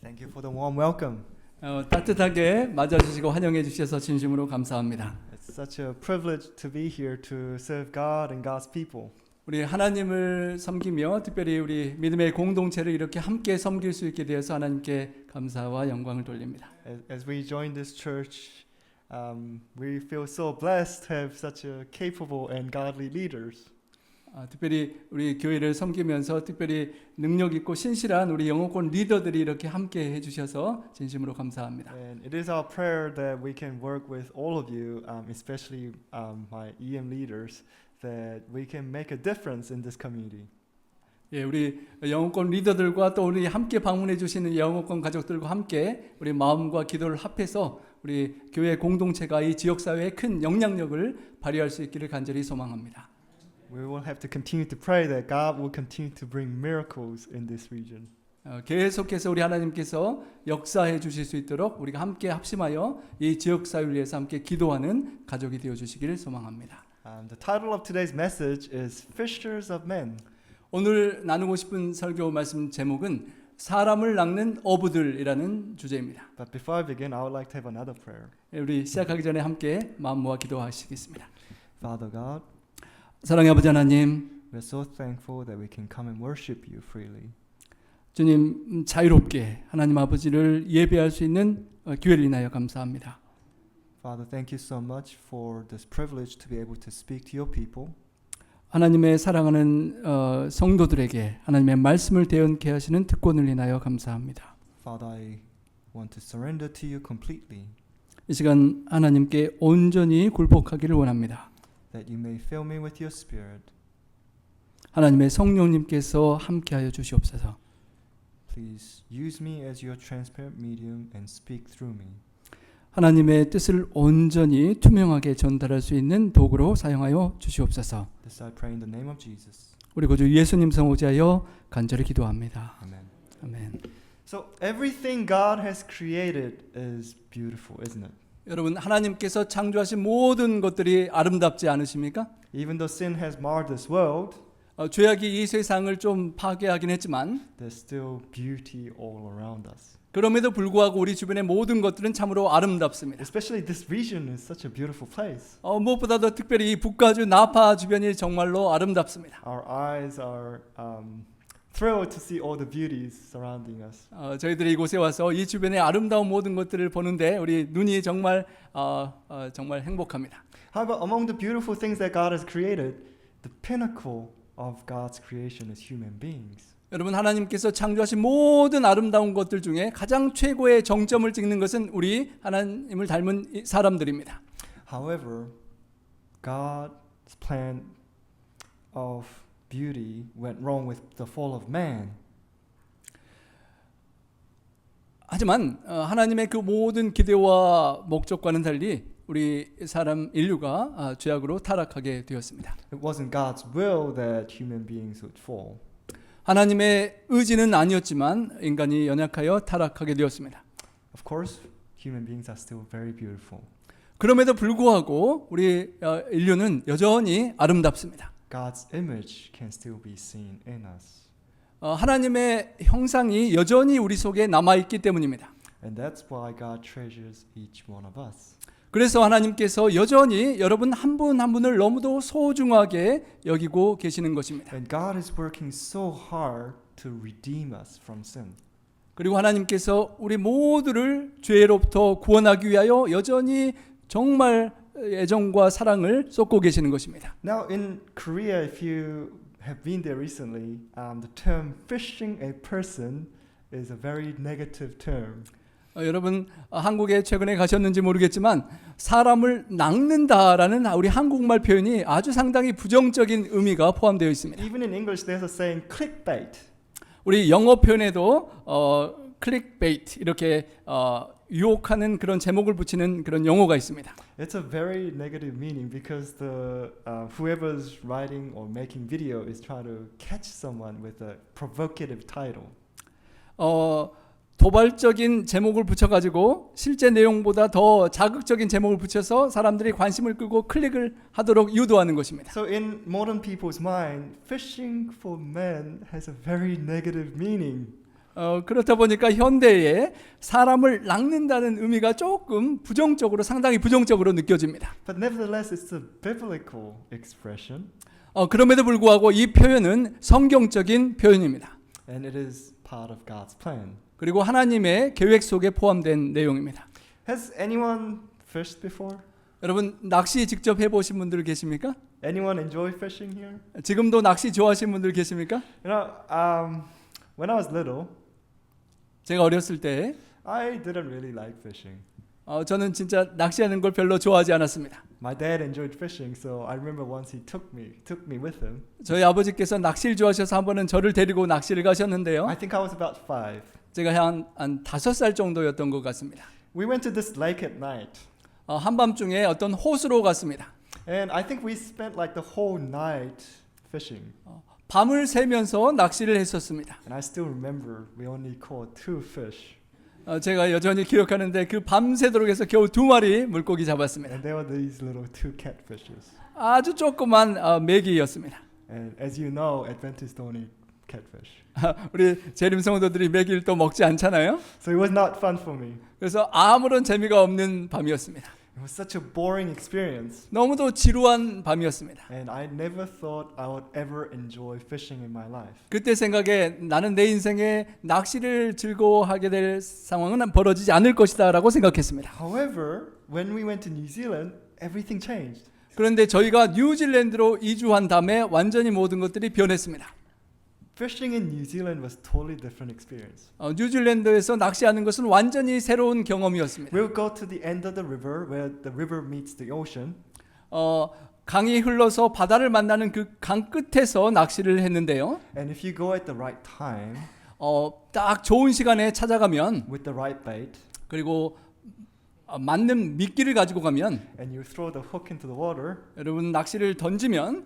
Thank you for the warm welcome. 따뜻하게 맞아주시고 환영해 주셔서 진심으로 감사합니다. It's such a privilege to be here to serve God and God's people. 우리 하나님을 섬기며 특별히 우리 믿음의 공동체를 이렇게 함께 섬길 수 있게 되어서 하나님께 감사와 영광을 돌립니다. As we join this church, we feel so blessed to have such a capable and godly leaders. 특별히 우리 교회를 섬기면서 특별히 능력 있고 신실한 우리 영어권 리더들이 이렇게 함께 해주셔서 진심으로 감사합니다. And it is our prayer that we can work with all of you, especially my EM leaders, that we can make a difference in this community. 예, 우리 영어권 리더들과 또 우리 함께 방문해 주시는 영어권 가족들과 함께 우리 마음과 기도를 합해서 우리 교회 공동체가 이 지역 사회에 큰 영향력을 발휘할 수 있기를 간절히 소망합니다. We will have to continue to pray that God will continue to bring miracles in this region. 계속해서 우리 하나님께서 역사해 주실 수 있도록 우리가 함께 합심하여 이 지역 사회를 위해서 함께 기도하는 가족이 되어 주시기를 소망합니다. The title of today's message is Fishers of Men. 오늘 나누고 싶은 설교 말씀 제목은 사람을 낚는 어부들이라는 주제입니다. But before I begin, I would like to have another prayer. 우리 시작하기 전에 함께 마음 모아 기도하시겠습니다. Father God, 사랑의 아버지 하나님, we're so thankful that we can come and worship you freely. 주님 자유롭게 하나님 아버지를 예배할 수 있는 기회를 인하여 감사합니다. Father, thank you so much for this privilege to be able to speak to your people. 하나님의 사랑하는 성도들에게 하나님의 말씀을 대언케 하시는 특권을 인하여 감사합니다. Father, I want to surrender to you completely. 이 시간 하나님께 온전히 굴복하기를 원합니다. That you may fill me with your spirit. 하나님의 성령님께서 함께하여 주시옵소서. Please use me as your transparent medium and speak through me. 하나님의 뜻을 온전히 투명하게 전달할 수 있는 도구로 사용하여 주시옵소서. This I pray in the name of Jesus. 우리 구주 예수님 성호자여 간절히 기도합니다. Amen. 아멘. So everything God has created is beautiful, isn't it? 여러분 하나님께서 창조하신 모든 것들이 아름답지 않으십니까? Even though sin has marred this world, 죄악이 이 세상을 좀 파괴하긴 했지만 there's still beauty all around us. 그럼에도 불구하고 우리 주변의 모든 것들은 참으로 아름답습니다. Especially this region is such a beautiful place. 무엇보다도 특별히 이 북가주 나파 주변이 정말로 아름답습니다. Our eyes are thrilled to see all the beauties surrounding us. 저희들이 이곳에 와서 이 주변의 아름다운 모든 것들을 보는데 우리 눈이 정말 정말 행복합니다. However, among the beautiful things that God has created, the pinnacle of God's creation is human beings. 여러분 하나님께서 창조하신 모든 아름다운 것들 중에 가장 최고의 정점을 찍는 것은 우리 하나님을 닮은 사람들입니다. However, God's plan of beauty went wrong with the fall of man. 하지만 하나님의 그 모든 기대와 목적과는 달리 우리 사람 인류가 죄악으로 타락하게 되었습니다. It wasn't God's will that human beings would fall. 하나님의 의지는 아니었지만 인간이 연약하여 타락하게 되었습니다. Of course, human beings are still very beautiful. 그럼에도 불구하고 우리 인류는 여전히 아름답습니다. God's image can still be seen in us. 하나님의 형상이 여전히 우리 속에 남아있기 때문입니다. And that's why God treasures each one of us. 그래서 하나님께서 여전히 여러분 한 분 한 분을 너무도 소중하게 여기고 계시는 것입니다. And God is working so hard to redeem us from sin. 그리고 하나님께서 우리 모두를 죄로부터 구원하기 위하여 여전히 정말 애정과 사랑을 쏟고 계시는 것입니다. Now in Korea, if you have been there recently, the term fishing a person is a very negative term. 여러분 한국에 최근에 가셨는지 모르겠지만 사람을 낚는다라는 우리 한국말 표현이 아주 상당히 부정적인 의미가 포함되어 있습니다. Even in English, there's a saying clickbait. 우리 영어 표현에도 클릭베이트 이렇게 유혹하는 그런 제목을 붙이는 그런 용어가 있습니다. It's a very negative meaning because the whoever's writing or making video is trying to catch someone with a provocative title. 도발적인 제목을 붙여가지고 실제 내용보다 더 자극적인 제목을 붙여서 사람들이 관심을 끄고 클릭을 하도록 유도하는 것입니다. So in modern people's mind, fishing for men has a very negative meaning. 그렇다 보니까 현대에 사람을 낚는다는 의미가 조금 부정적으로 상당히 부정적으로 느껴집니다. But nevertheless, it's a biblical expression, 그럼에도 불구하고 이 표현은 성경적인 표현입니다. and it is part of God's plan. 그리고 하나님의 계획 속에 포함된 내용입니다. Has anyone fished before? 여러분 낚시 직접 해보신 분들 계십니까? Anyone enjoy fishing here? 지금도 낚시 좋아하시는 분들 계십니까? When I was little, 제가 어렸을 때 I didn't really like fishing. 저는 진짜 낚시하는 걸 별로 좋아하지 않았습니다. My dad enjoyed fishing, so I remember once he took me with him. 저희 아버지께서 낚시를 좋아하셔서 한 번은 저를 데리고 낚시를 가셨는데요. I think I was about 5. 제가 한 5살 정도였던 것 같습니다. We went to this lake at night, 한밤중에 어떤 호수로 갔습니다. and I think we spent like the whole night fishing. 밤을 새면서 낚시를 했었습니다. And I still remember we only caught 2 fish. 제가 여전히 기억하는데 그 밤새도록 해서 겨우 2마리 물고기 잡았습니다. And they were these little 2 catfishes. 아주 조그만 메기였습니다. And as you know, Adventists don't eat catfish. 우리 재림 성도들이 메기를 또 먹지 않잖아요. So it was not fun for me. 그래서 아무런 재미가 없는 밤이었습니다. It was such a boring experience. 너무도 지루한 밤이었습니다. And I never thought I would ever enjoy fishing in my life. 그때 생각에 나는 내 인생에 낚시를 즐거워하게 될 상황은 벌어지지 않을 것이다라고 생각했습니다. However, when we went to New Zealand, everything changed. 그런데 저희가 뉴질랜드로 이주한 다음에 완전히 모든 것들이 변했습니다. Fishing in New Zealand was totally different experience. 뉴질랜드에서 낚시하는 것은 완전히 새로운 경험이었습니다. We'll go to the end of the river where the river meets the ocean. 강이 흘러서 바다를 만나는 그 강 끝에서 낚시를 했는데요. And if you go at the right time 딱 좋은 시간에 찾아가면 with the right bait 그리고 맞는 미끼를 가지고 가면 and you throw the hook into the water, 여러분 낚시를 던지면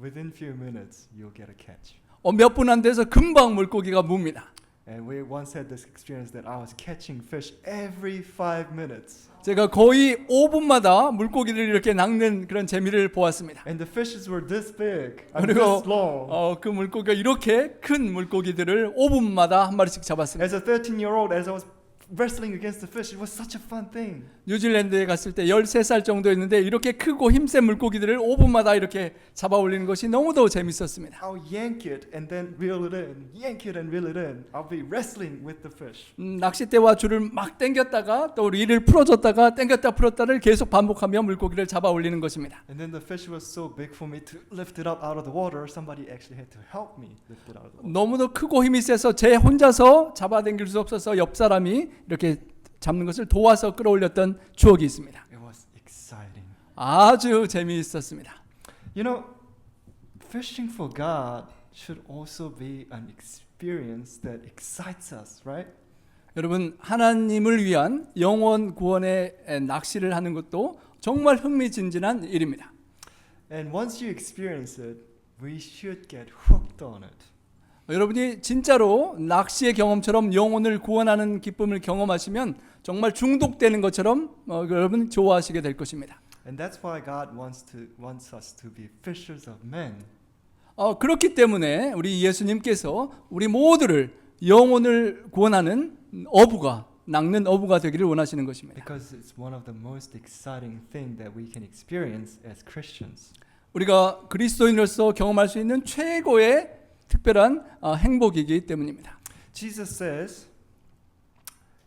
within few minutes you'll get a catch. 몇 분 안 돼서 금방 물고기가 뭅니다. And we once had this experience that I was catching fish every 5 minutes. 제가 거의 5분마다 물고기를 이렇게 낚는 그런 재미를 보았습니다. And the fishes were this big, 그리고 this long. 그 물고기가 이렇게 큰 물고기들을 5분마다 한 마리씩 잡았습니다. As a 13-year-old, as I was wrestling against the fish, it was such a fun thing. 뉴질랜드에 갔을 때 13살 정도였는데 이렇게 크고 힘센 물고기들을 5분마다 이렇게 잡아 올리는 것이 너무도 재밌었습니다. I'll yank it and then reel it in, yank it and reel it in. I'll be wrestling with the fish. 낚싯대와 줄을 막 당겼다가 또 릴을 풀어줬다가 당겼다 풀었다를 계속 반복하며 물고기를 잡아 올리는 것입니다. And then the fish was so big for me to lift it up out of the water. Somebody actually had to help me lift it out of the water. 너무도 크고 힘이 세서 제 혼자서 잡아당길 수 없어서 옆 사람이 이렇게 잡는 것을 도와서 끌어올렸던 추억이 있습니다. It was exciting. 아주 재미있었습니다. You know, fishing for God should also be an experience that excites us, right? 여러분 하나님을 위한 영원 구원의 낚시를 하는 것도 정말 흥미진진한 일입니다. And once you experience it, we should get hooked on it. 여러분이 진짜로 낚시의 경험처럼 영혼을 구원하는 기쁨을 경험하시면 정말 중독되는 것처럼 여러분 좋아하시게 될 것입니다. And that's why God wants us to be fishers of men. 그렇기 때문에 우리 예수님께서 우리 모두를 영혼을 구원하는 어부가 낚는 어부가 되기를 원하시는 것입니다. Because it's one of the most exciting thing that we can experience as Christians. 우리가 그리스도인으로서 경험할 수 있는 최고의 특별한 행복이기 때문입니다. Jesus says,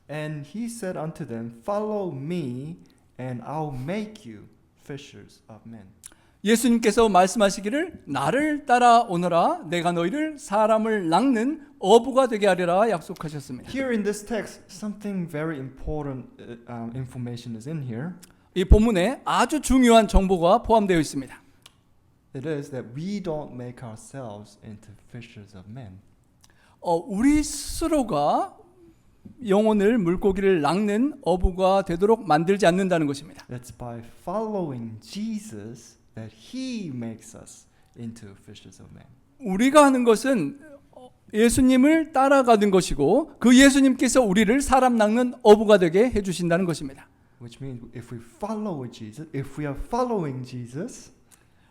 and he said unto them, follow me and I'll make you fishers of men. 예수님께서 말씀하시기를 나를 따라오너라 내가 너희를 사람을 낚는 어부가 되게 하리라 약속하셨습니다. Here in this text, something very important information is in here. 이 본문에 아주 중요한 정보가 포함되어 있습니다. It is that we don't make ourselves into fishers of men. 우리 스스로가 영혼을 물고기를 낚는 어부가 되도록 만들지 않는다는 것입니다. It's by following Jesus that he makes us into fishers of men. 우리가 하는 것은 예수님을 따라가는 것이고 그 예수님께서 우리를 사람 낚는 어부가 되게 해주신다는 것입니다. Which means if we follow Jesus, if we are following Jesus,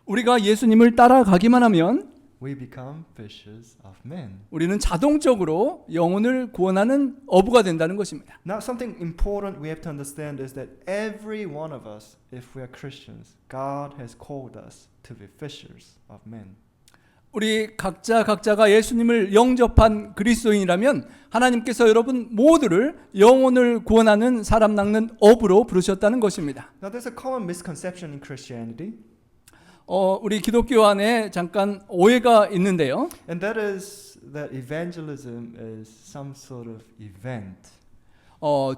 우리가 예수님을 따라가기만 하면 we become fishers of men. 우리는 자동적으로 영혼을 구원하는 어부가 된다는 것입니다. Now, something important we have to understand is that every one of us, if we are Christians, God has called us to be fishers of men. 우리 각자가 예수님을 영접한 그리스도인이라면 하나님께서 여러분 모두를 영혼을 구원하는 사람 낚는 어부로 부르셨다는 것입니다. Now, there's a common misconception in Christianity, 우리 기독교 안에 잠깐 오해가 있는데요. and that is that evangelism is some sort of event.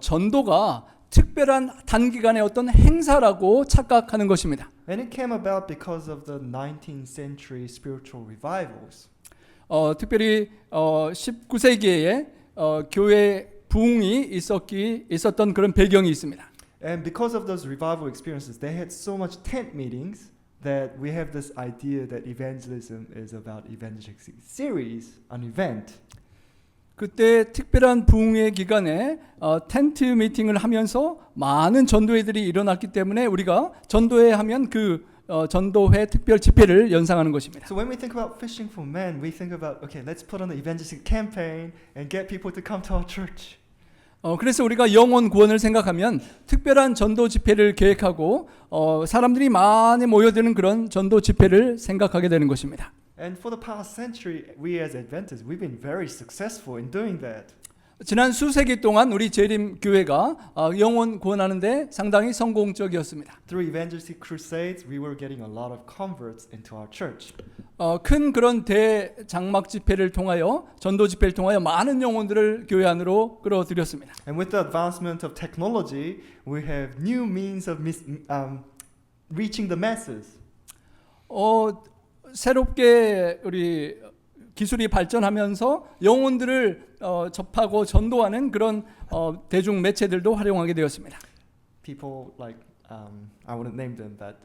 전도가 특별한 단기간의 어떤 행사라고 착각하는 것입니다. And it came about because of the 19th century spiritual revivals. 특별히 19세기에 교회 부흥이 있었던 그런 배경이 있습니다. And because of those revival experiences, they had so much tent meetings that we have this idea that evangelism is about evangelistic series, an event. 그때 특별한 부흥의 기간에 텐트 미팅을 하면서 많은 전도회들이 일어났기 때문에 우리가 전도회 하면 그 전도회 특별 집회를 연상하는 것입니다. So when we think about fishing for men, we think about, okay, let's put on an evangelistic campaign and get people to come to our church. 그래서 우리가 영혼 구원을 생각하면 특별한 전도 집회를 계획하고 사람들이 많이 모여드는 그런 전도 집회를 생각하게 되는 것입니다. And for the past century, we as Adventists, we've been very successful in doing that. 지난 수세기 동안 우리 재림 교회가 영혼 구원하는데 상당히 성공적이었습니다. Through evangelistic crusades, we were getting a lot of converts into our church. 큰 그런 대장막 집회를 통하여 전도 집회를 통하여 많은 영혼들을 교회 안으로 끌어들였습니다. And with the advancement of technology, we have new means of reaching the masses. 새롭게 우리 기술이 발전하면서 영혼들을 접하고 전도하는 그런 대중 매체들도 활용하게 되었습니다. People like I wouldn't name them, but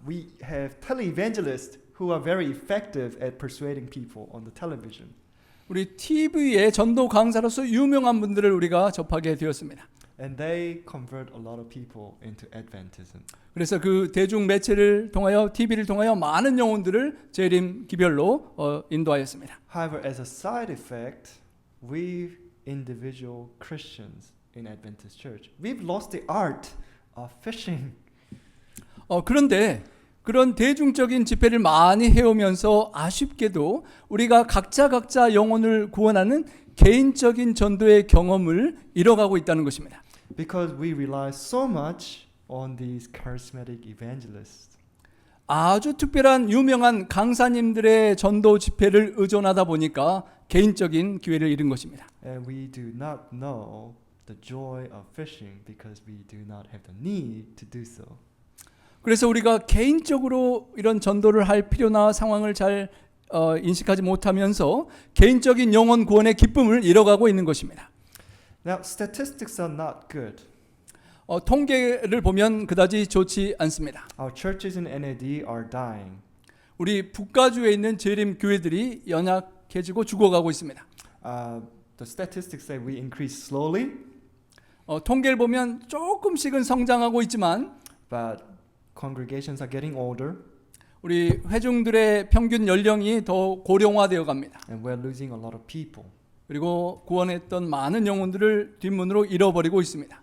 we have televangelists who are very effective at persuading people on the television. 우리 TV의 전도 강사로서 유명한 분들을 우리가 접하게 되었습니다. And they convert a lot of people into Adventism. 그래서 그 대중 매체를 통하여 TV를 통하여 많은 영혼들을 재림 기별로 인도하였습니다. However, as a side effect, we individual Christians in Adventist Church, we've lost the art of fishing. 그런데 그런 대중적인 집회를 많이 해오면서 아쉽게도 우리가 각자 영혼을 구원하는 개인적인 전도의 경험을 잃어가고 있다는 것입니다. Because we rely so much on these charismatic evangelists. 아주 특별한 유명한 강사님들의 전도 집회를 의존하다 보니까 개인적인 기회를 잃은 것입니다. And we do not know the joy of fishing because we do not have the need to do so. 그래서 우리가 개인적으로 이런 전도를 할 필요나 상황을 잘 인식하지 못하면서 개인적인 영혼 구원의 기쁨을 잃어가고 있는 것입니다. Now, statistics are not good. 통계를 보면 그다지 좋지 않습니다. Our churches in NAD are dying. 우리 북가주에 있는 재림 교회들이 연약해지고 죽어가고 있습니다. The statistics say we increase slowly, 통계를 보면 조금씩은 성장하고 있지만 but congregations are getting older, 우리 회중들의 평균 연령이 더 고령화되어 갑니다. and we're losing a lot of people. 그리고 구원했던 많은 영혼들을 뒷문으로 잃어버리고 있습니다.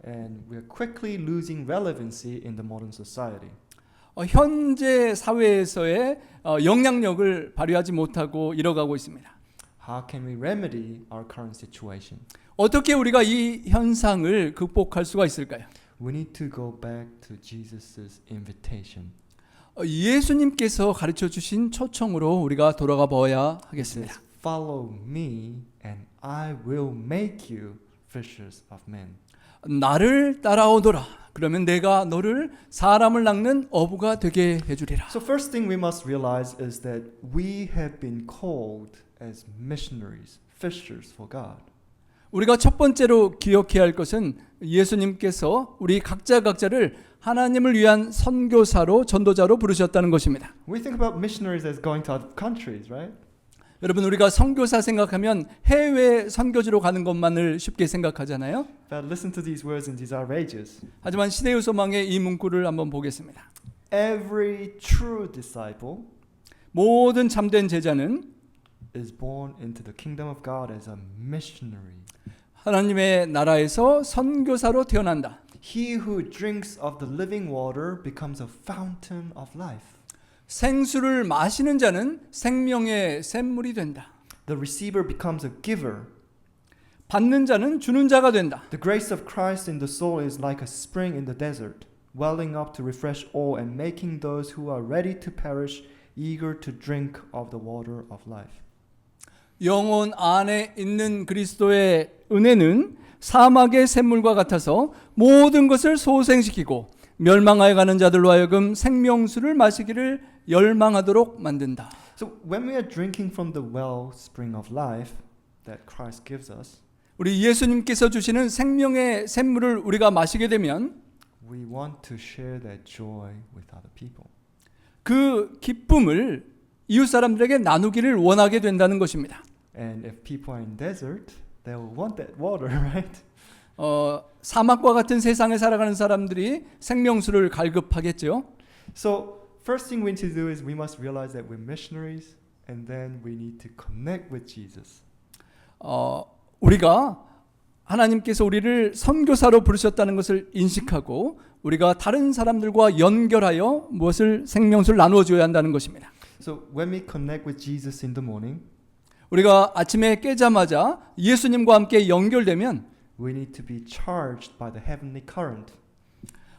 And we're quickly losing relevancy in the modern society. 현재 사회에서의 영향력을 발휘하지 못하고 잃어가고 있습니다. How can we remedy our current situation? 어떻게 우리가 이 현상을 극복할 수가 있을까요? We need to go back to Jesus' invitation. 예수님께서 가르쳐 주신 초청으로 우리가 돌아가 봐야 하겠습니다. Follow me and I will make you fishers of men. 나를 따라오너라. 그러면 내가 너를 사람을 낚는 어부가 되게 해주리라. So first thing we must realize is that we have been called as missionaries, fishers for God. 우리가 첫 번째로 기억해야 할 것은 예수님께서 우리 각자를 하나님을 위한 선교사로 전도자로 부르셨다는 것입니다. We think about missionaries as going to other countries, right? 여러분 우리가 선교사 생각하면 해외 선교지로 가는 것만을 쉽게 생각하잖아요. But listen to these words and these are outrageous. 하지만 시대의 소망의 이 문구를 한번 보겠습니다. Every true disciple 모든 참된 제자는 is born into the kingdom of God as a missionary. 하나님의 나라에서 선교사로 태어난다. He who drinks of the living water becomes a fountain of life. 생수를 마시는 자는 생명의 샘물이 된다. The receiver becomes a giver. 받는 자는 주는 자가 된다. The grace of Christ in the soul is like a spring in the desert, welling up to refresh all and making those who are ready to perish eager to drink of the water of life. 영혼 안에 있는 그리스도의 은혜는 사막의 샘물과 같아서 모든 것을 소생시키고 멸망하여 가는 자들로 하여금 생명수를 마시기를 열망하도록 만든다. So when we are drinking from the wellspring of life that Christ gives us, 우리 예수님께서 주시는 생명의 샘물을 우리가 마시게 되면 we want to share that joy with other people. 그 기쁨을 이웃 사람들에게 나누기를 원하게 된다는 것입니다. And if people are in desert, they will want that water, right? 사막과 같은 세상에 살아가는 사람들이 생명수를 갈급하겠죠. So first thing we need to do is we must realize that we're missionaries, and then we need to connect with Jesus. 우리가 하나님께서 우리를 선교사로 부르셨다는 것을 인식하고 우리가 다른 사람들과 연결하여 무엇을 생명수를 나누어 줘야 한다는 것입니다. So when we connect with Jesus in the morning, 우리가 아침에 깨자마자 예수님과 함께 연결되면 we need to be charged by the heavenly current.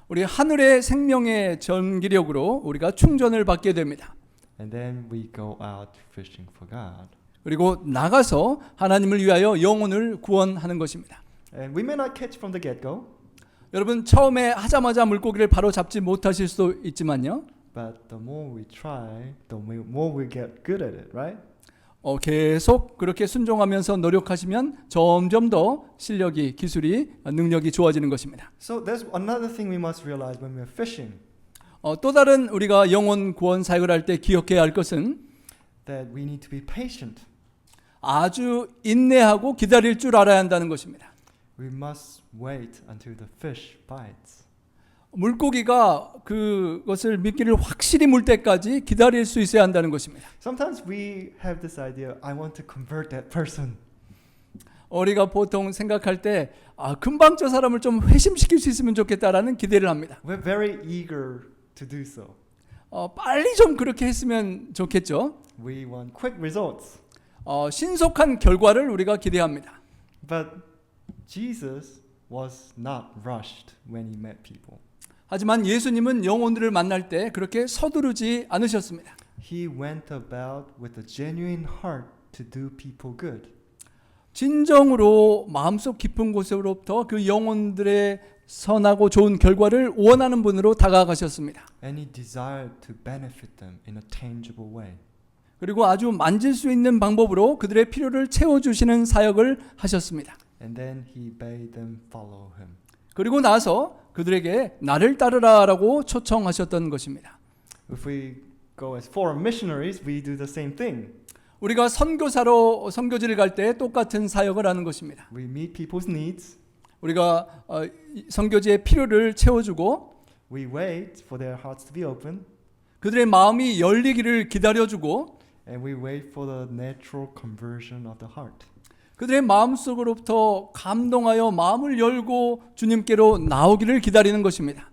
우리 하늘의 생명의 전기력으로 우리가 충전을 받게 됩니다. And then we go out fishing for God. 그리고 나가서 하나님을 위하여 영혼을 구원하는 것입니다. And we may not catch from the get-go, 여러분 처음에 하자마자 물고기를 바로 잡지 못하실 수도 있지만요. but the more we try, the more we get good at it, right? 계속 그렇게 순종하면서 노력하시면 점점 더 실력이, 기술이, 능력이 좋아지는 것입니다. So there's another thing we must realize when we're fishing, 또 다른 우리가 영혼 구원 사역을 할 때 기억해야 할 것은 that we need to be patient. 아주 인내하고 기다릴 줄 알아야 한다는 것입니다. We must wait until the fish bites. 물고기가 그것을 미끼를 확실히 물 때까지 기다릴 수 있어야 한다는 것입니다. Sometimes we have this idea, I want to convert that person. 우리가 보통 생각할 때 금방 저 사람을 좀 회심시킬 수 있으면 좋겠다라는 기대를 합니다. We're very eager to do so. 빨리 좀 그렇게 했으면 좋겠죠. We want quick results. 신속한 결과를 우리가 기대합니다. But Jesus was not rushed when he met people. 하지만 예수님은 영혼들을 만날 때 그렇게 서두르지 않으셨습니다. He went about with a genuine heart to do people good. 진정으로 마음속 깊은 곳으로부터 그 영혼들의 선하고 좋은 결과를 원하는 분으로 다가가셨습니다. And he desired to benefit them in a tangible way. 그리고 아주 만질 수 있는 방법으로 그들의 필요를 채워주시는 사역을 하셨습니다. And then he bade them follow him. 그리고 나서 그들에게 나를 따르라라고 초청하셨던 것입니다. If we go as foreign missionaries, we do the same thing. 우리가 선교사로 선교지를 갈 때 똑같은 사역을 하는 것입니다. We meet people's needs. 우리가 선교지의 필요를 채워주고 We wait for their hearts to be open. 그들의 마음이 열리기를 기다려주고 And we wait for the natural conversion of the heart. 그들의 마음속으로부터 감동하여 마음을 열고 주님께로 나오기를 기다리는 것입니다.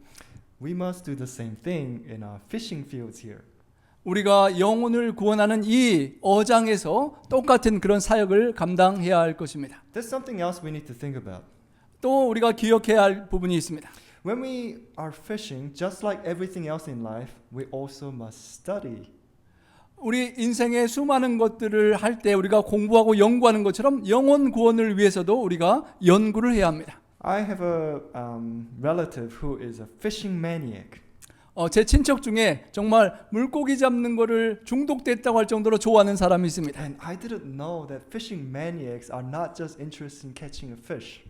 We must do the same thing in our fishing fields here. 우리가 영혼을 구원하는 이 어장에서 똑같은 그런 사역을 감당해야 할 것입니다. There's something else we need to think about. 또 우리가 기억해야 할 부분이 있습니다. When we are fishing, just like everything else in life, we also must study. 우리 인생의 수많은 것들을 할 때 우리가 공부하고 연구하는 것처럼 영혼 구원을 위해서도 우리가 연구를 해야 합니다. I have a relative who is a fishing maniac. 제 친척 중에 정말 물고기 잡는 거를 중독됐다고 할 정도로 좋아하는 사람이 있습니다. And I didn't know that fishing maniacs are not just interested in catching a fish.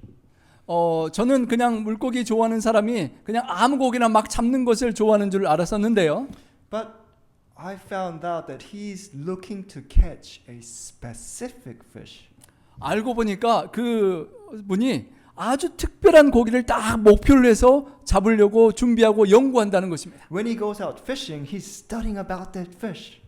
저는 그냥 물고기 좋아하는 사람이 그냥 아무 고기나 막 잡는 것을 좋아하는 줄 알았었는데요. But I found out that he's looking to catch a specific fish. 알고 보니까 그 분이 아주 특별한 고기를 딱 목표로 해서 잡으려고 준비하고 연구한다는 것입니다. When he goes out fishing, he's studying about that fish.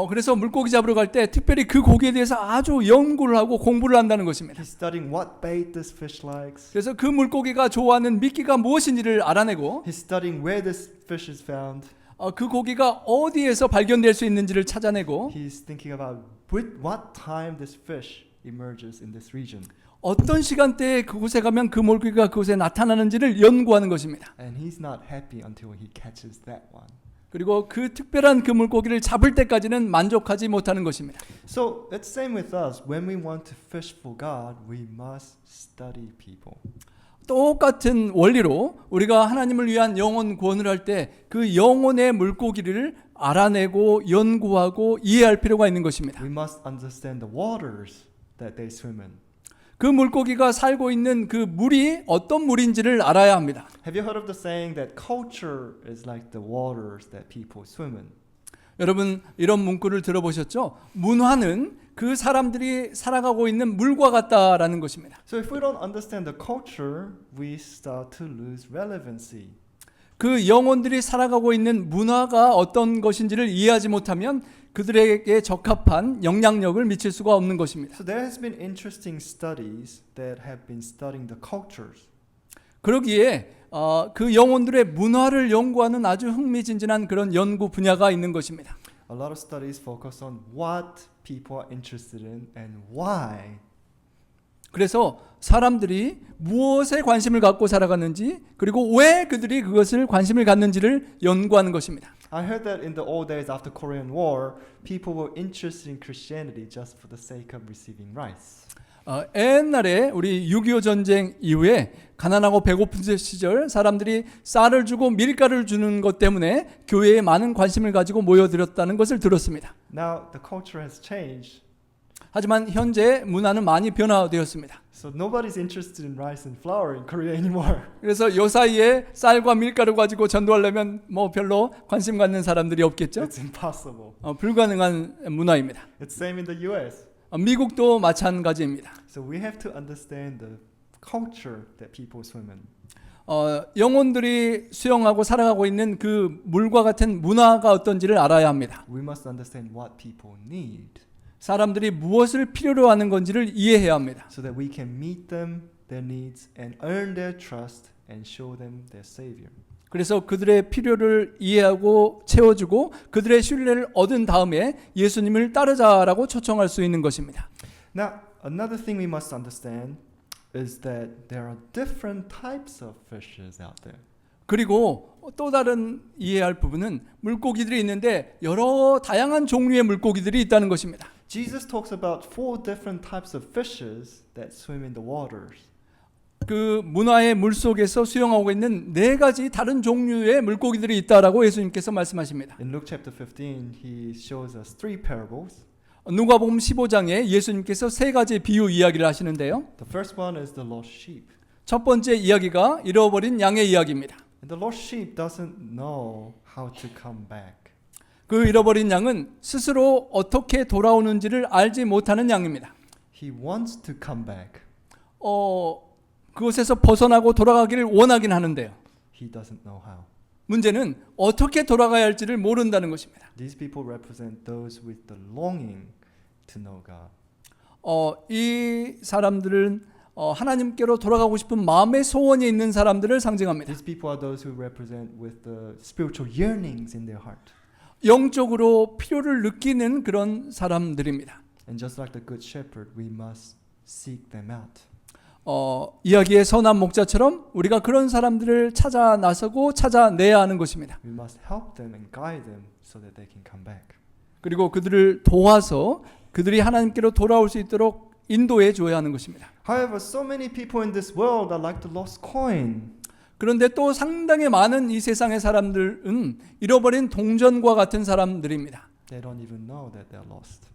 그래서 물고기 잡으러 갈 때 특별히 그 고기에 대해서 아주 연구를 하고 공부를 한다는 것입니다. He's studying what bait this fish likes. 그래서 그 물고기가 좋아하는 미끼가 무엇인지를 알아내고 He's studying where this fish is found. 그 고기가 어디에서 발견될 수 있는지를 찾아내고 He's thinking about what time this fish emerges in this region. 어떤 시간대에 그곳에 가면 그 물고기가 그곳에 나타나는지를 연구하는 것입니다. And he's not happy until he catches that one. 그리고 그 특별한 그 물고기를 잡을 때까지는 만족하지 못하는 것입니다. So it's same with us. When we want to fish for God, we must study people. 똑같은 원리로 우리가 하나님을 위한 영혼 구원을 할 때 그 영혼의 물고기를 알아내고 연구하고 이해할 필요가 있는 것입니다. We must understand the waters that they swim in. 그 물고기가 살고 있는 그 물이 어떤 물인지를 알아야 합니다. Have you heard of the saying that culture is like the waters that people swim in? 여러분 이런 문구를 들어보셨죠? 문화는 그 사람들이 살아가고 있는 물과 같다라는 것입니다. So if we don't understand the culture, we start to lose relevancy. 그 영혼들이 살아가고 있는 문화가 어떤 것인지를 이해하지 못하면 그들에게 적합한 영향력을 미칠 수가 없는 것입니다. So there has been interesting studies that have been studying the cultures. 그러기에 그 영혼들의 문화를 연구하는 아주 흥미진진한 그런 연구 분야가 있는 것입니다. A lot of studies focus on what people are interested in and why. 그래서 사람들이 무엇에 관심을 갖고 살아가는지 그리고 왜 그들이 그것을 관심을 갖는지를 연구하는 것입니다. I heard that in the old days after Korean War, people were interested in Christianity just for the sake of receiving rice. 옛날에 우리 6.25 전쟁 이후에 가난하고 배고픈 시절 사람들이 쌀을 주고 밀가루를 주는 것 때문에 교회에 많은 관심을 가지고 모여들었다는 것을 들었습니다. Now the culture has changed. 하지만 현재 문화는 많이 변화되었습니다. So nobody's interested in rice and flour in Korea anymore. 그래서 요 사이에 쌀과 밀가루 가지고 전도하려면 뭐 별로 관심 갖는 사람들이 없겠죠. It's impossible. 불가능한 문화입니다. It's same in the US. 미국도 마찬가지입니다. So we have to understand the culture that people swim in. 영혼들이 수영하고 살아가고 있는 그 물과 같은 문화가 어떤지를 알아야 합니다. We must understand what people need 사람들이 무엇을 필요로 하는 건지를 이해해야 합니다. so that we can meet them, their needs, and earn their trust and show them their Savior. 그래서 그들의 필요를 이해하고 채워주고 그들의 신뢰를 얻은 다음에 예수님을 따르자라고 초청할 수 있는 것입니다. Now, another thing we must understand is that there are different types of fishes out there. 그리고 또 다른 이해할 부분은 물고기들이 있는데 여러 다양한 종류의 물고기들이 있다는 것입니다. Jesus talks about 4 different types of fishes that swim in the waters. 그 문화의 물 속에서 수영하고 있는 4가지 다른 종류의 물고기들이 있다라고 예수님께서 말씀하십니다. In Luke chapter 15, he shows us 3 parables. 누가복음 15장에 예수님께서 3가지 비유 이야기를 하시는데요. The first one is the lost sheep. 첫 번째 이야기가 잃어버린 양의 이야기입니다. And the lost sheep doesn't know how to come back. 그 잃어버린 양은 스스로 어떻게 돌아오는지를 알지 못하는 양입니다. He wants to come back. 그곳에서 벗어나고 돌아가기를 원하긴 하는데요. He doesn't know how. 문제는 어떻게 돌아가야 할지를 모른다는 것입니다. These people represent those with the longing to know God. 이 사람들은 하나님께로 돌아가고 싶은 마음의 소원이 있는 사람들을 상징합니다. These people are those who represent with the spiritual yearnings in their heart. 영적으로 필요를 느끼는 그런 사람들입니다. And just like the good shepherd, we must seek them out. 이야기의 선한 목자처럼 우리가 그런 사람들을 찾아 나서고 찾아내야 하는 것입니다. We must help them and guide them so that they can come back. 그리고 그들을 도와서 그들이 하나님께로 돌아올 수 있도록 인도해 줘야 하는 것입니다. However, so many people in this world are like the lost coin. 그런데 또 상당히 많은 이 세상의 사람들은 잃어버린 동전과 같은 사람들입니다. They don't even know that they're lost.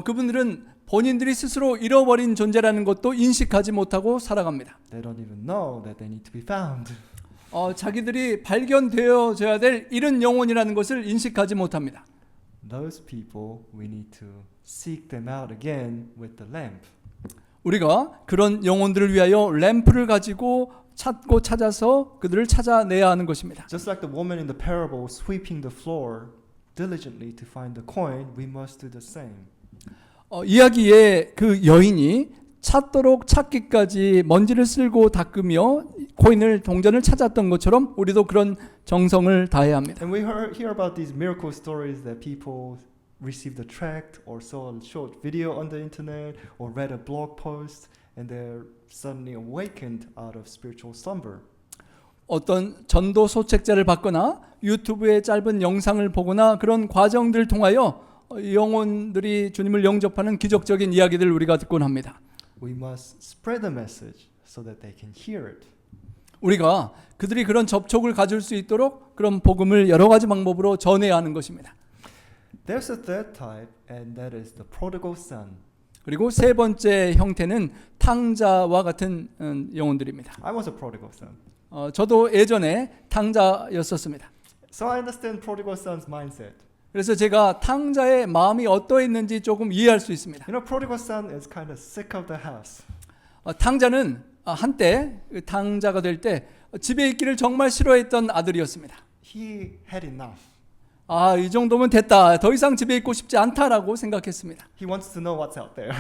그분들은 본인들이 스스로 잃어버린 존재라는 것도 인식하지 못하고 살아갑니다. They don't even know that they need to be found. 자기들이 발견되어져야 될 잃은 영혼이라는 것을 인식하지 못합니다. Those people, we need to seek them out again with the lamp. 우리가 그런 영혼들을 위하여 램프를 가지고 찾고 찾아서 그들을 찾아내야 하는 것입니다. Just like the woman in the parable sweeping the floor, diligently to find the coin, we must do the same. 이야기의 그 여인이 찾도록 찾기까지 먼지를 쓸고 닦으며 코인을 동전을 찾았던 것처럼 우리도 그런 정성을 다해야 합니다. And we hear about these miracle stories that people received a tract or saw a short video on the internet or read a blog post and they're suddenly awakened out of spiritual slumber. 어떤 전도 소책자를 받거나 유튜브의 짧은 영상을 보거나 그런 과정들을 통하여 영혼들이 주님을 영접하는 기적적인 이야기들을 우리가 듣곤 합니다. We must spread the message so that they can hear it. 우리가 그들이 그런 접촉을 가질 수 있도록 그런 복음을 여러 가지 방법으로 전해야 하는 것입니다. There's a third type, and that is the prodigal son. 그리고 세 번째 형태는 탕자와 같은 영혼들입니다. I was a prodigal son. 저도 예전에 탕자였었습니다. So I understand prodigal son's mindset. 그래서 제가 탕자의 마음이 어떠했는지 조금 이해할 수 있습니다. You know, prodigal son is kind of sick of the house. 탕자는 한때 탕자가 될 때 집에 있기를 정말 싫어했던 아들이었습니다. He had enough. 이 정도면 됐다. 더 이상 집에 있고 싶지 않다라고 생각했습니다. He wants to know what's out there.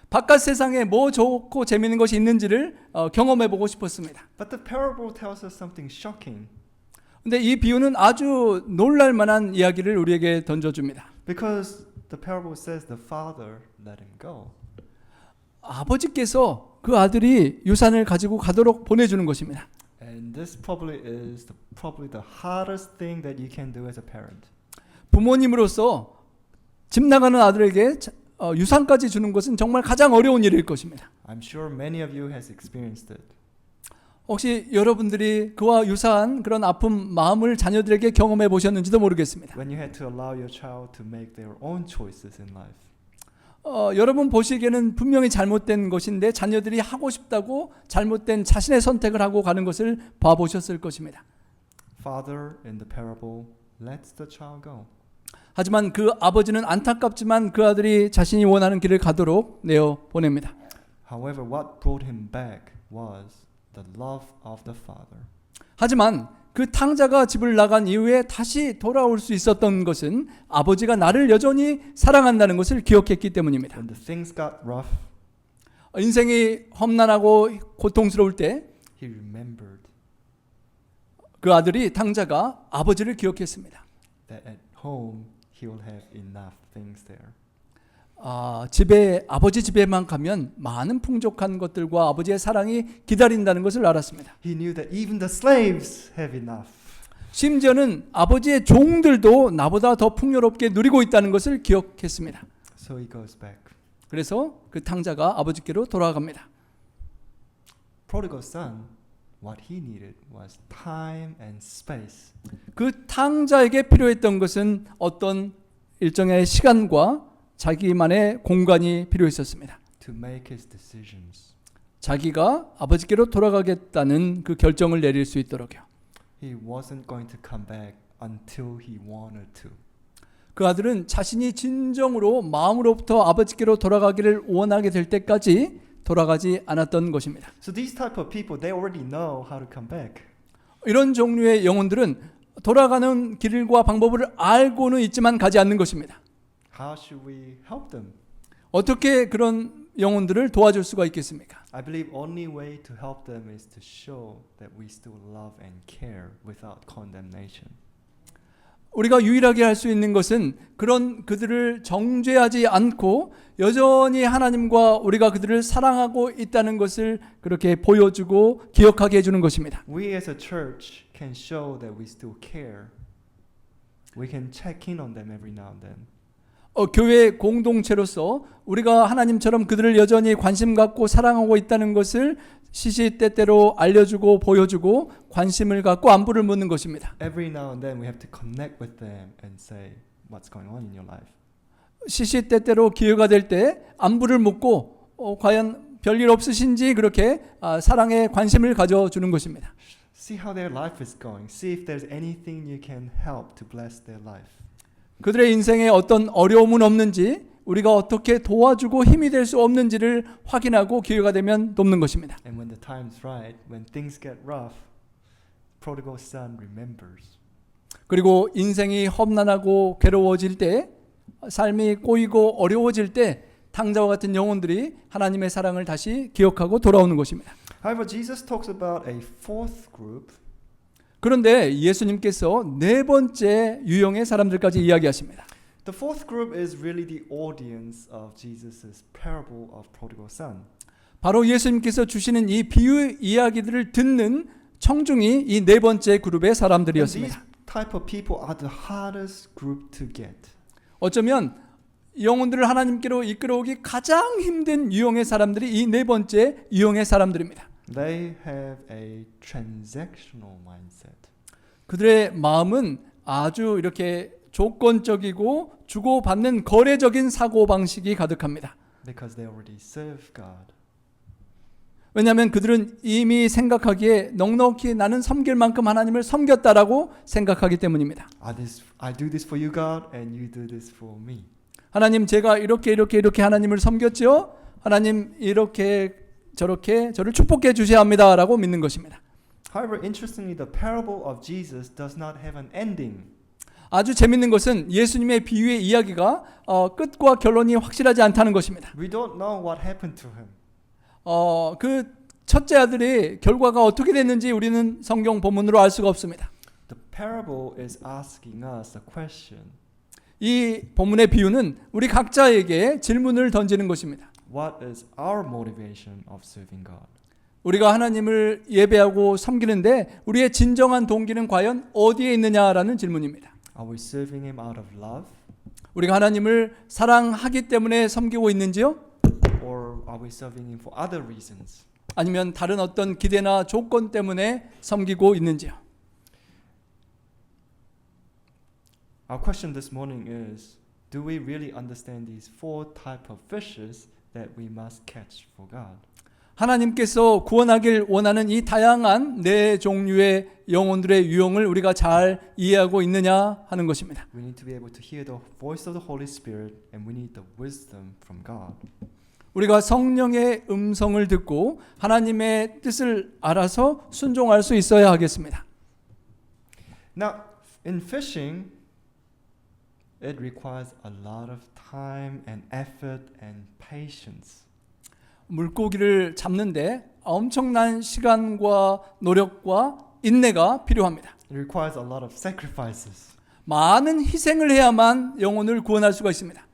바깥 세상에 뭐 좋고 재미있는 것이 있는지를 경험해 보고 싶었습니다. But the parable tells us something shocking. 근데 이 비유는 아주 놀랄 만한 이야기를 우리에게 던져줍니다. Because the parable says the father let him go. 아버지께서 그 아들이 유산을 가지고 가도록 보내주는 것입니다. And this probably is probably the hardest thing that you can do as a parent. 부모님으로서 집 나가는 아들에게 유산까지 주는 것은 정말 가장 어려운 일일 것입니다. I'm sure many of you has experienced it. 혹시 여러분들이 그와 유사한 그런 아픔 마음을 자녀들에게 경험해 보셨는지도 모르겠습니다. When you had to allow your child to make their own choices in life. 여러분 보시기에는 분명히 잘못된 것인데 자녀들이 하고 싶다고 잘못된 자신의 선택을 하고 가는 것을 봐보셨을 것입니다. Father in the parable lets the child go. 하지만 그 아버지는 안타깝지만 그 아들이 자신이 원하는 길을 가도록 내어 보냅니다. However, what brought him back was the love of the father. 하지만 그 탕자가 집을 나간 이후에 다시 돌아올 수 있었던 것은 아버지가 나를 여전히 사랑한다는 것을 기억했기 때문입니다. When the things got rough, 인생이 험난하고 고통스러울 때 he remembered 그 아들이 탕자가 아버지를 기억했습니다. that at home he will have enough things there. 아버지 집에만 가면 많은 풍족한 것들과 아버지의 사랑이 기다린다는 것을 알았습니다. He knew that even the slaves have enough. 심지어는 아버지의 종들도 나보다 더 풍요롭게 누리고 있다는 것을 기억했습니다. So he goes back. 그래서 그 탕자가 아버지께로 돌아갑니다. Prodigal son, what he needed was time and space. 그 탕자에게 필요했던 것은 어떤 일정의 시간과 자기만의 공간이 필요했었습니다. To make his decisions. 자기가 아버지께로 돌아가겠다는 그 결정을 내릴 수 있도록요. He wasn't going to come back until he wanted to. 그 아들은 자신이 진정으로 마음으로부터 아버지께로 돌아가기를 원하게 될 때까지 돌아가지 않았던 것입니다. So these type of people, they already know how to come back. 이런 종류의 영혼들은 돌아가는 길과 방법을 알고는 있지만 가지 않는 것입니다. How should we help them? 어떻게 그런 영혼들을 도와줄 수가 있겠습니까? I believe only way to help them is to show that we still love and care without condemnation. 우리가 유일하게 할 수 있는 것은 그런 그들을 정죄하지 않고 여전히 하나님과 우리가 그들을 사랑하고 있다는 것을 그렇게 보여주고 기억하게 해주는 것입니다. We as a church can show that we still care. We can check in on them every now and then. 교회 공동체로서 우리가 하나님처럼 그들을 여전히 관심 갖고 사랑하고 있다는 것을 시시때때로 알려주고 보여주고 관심을 갖고 안부를 묻는 것입니다. Every now and then we have to connect with them and say what's going on in your life. 시시때때로 기회가 될 때 안부를 묻고 과연 별일 없으신지 그렇게 사랑에 관심을 가져주는 것입니다. See how their life is going. See if there's anything you can help to bless their life. 그들의 인생에 어떤 어려움은 없는지 우리가 어떻게 도와주고 힘이 될 수 없는지를 확인하고 기회가 되면 돕는 것입니다. And when the time's right, when things get rough, prodigal son remembers. 그리고 인생이 험난하고 괴로워질 때, 삶이 꼬이고 어려워질 때 탕자와 같은 영혼들이 하나님의 사랑을 다시 기억하고 돌아오는 것입니다. However, Jesus talks about a fourth group. 그런데 예수님께서 네 번째 유형의 사람들까지 이야기하십니다. The fourth group is really the audience of Jesus' parable of prodigal son. 바로 예수님께서 주시는 이 비유 이야기들을 듣는 청중이 이 네 번째 그룹의 And these 사람들이었습니다. type of people are the hardest group to get. 어쩌면 영혼들을 하나님께로 이끌어오기 가장 힘든 유형의 사람들이 이 네 번째 유형의 사람들입니다. They have a transactional mindset. 그들의 마음은 아주 이렇게 조건적이고 주고받는 거래적인 사고방식이 가득합니다. Because they already serve God. 왜냐하면 그들은 이미 생각하기에 넉넉히 나는 섬길 만큼 하나님을 섬겼다라고 생각하기 때문입니다. I do this for you, God, and you do this for me. 하나님, 제가 이렇게 하나님을 섬겼죠. 하나님 이렇게 저렇게 저를 축복해 주셔야 합니다라고 믿는 것입니다. However, interestingly, the parable of Jesus does not have an ending. 아주 재밌는 것은 예수님의 비유의 이야기가 끝과 결론이 확실하지 않다는 것입니다. We don't know what happened to him. 그 첫째 아들의 결과가 어떻게 됐는지 우리는 성경 본문으로 알 수가 없습니다. The parable is asking us a question. 이 본문의 비유는 우리 각자에게 질문을 던지는 것입니다. What is our motivation of serving God? 우리가 하나님을 예배하고 섬기는데 우리의 진정한 동기는 과연 어디에 있느냐라는 질문입니다. Are we serving Him out of love? 우리가 하나님을 사랑하기 때문에 섬기고 있는지요? Or are we serving Him for other reasons? 아니면 다른 어떤 기대나 조건 때문에 섬기고 있는지요? Our question this morning is, do we really understand these four type of fishes that we must catch for God? 하나님께서 구원하길 원하는 이 다양한 네 종류의 영혼들의 유형을 우리가 잘 이해하고 있느냐 하는 것입니다. We need to be able to hear the voice of the Holy Spirit and we need the wisdom from God. 우리가 성령의 음성을 듣고 하나님의 뜻을 알아서 순종할 수 있어야 하겠습니다. Now, in fishing, it requires a lot of time and effort and patience. 물고기를 잡는데 엄청난 시간과 노력과 인내가 필요합니다. It requires a lot of sacrifices. 많은 희생을 해야만 영혼을 구원할 수가 있습니다.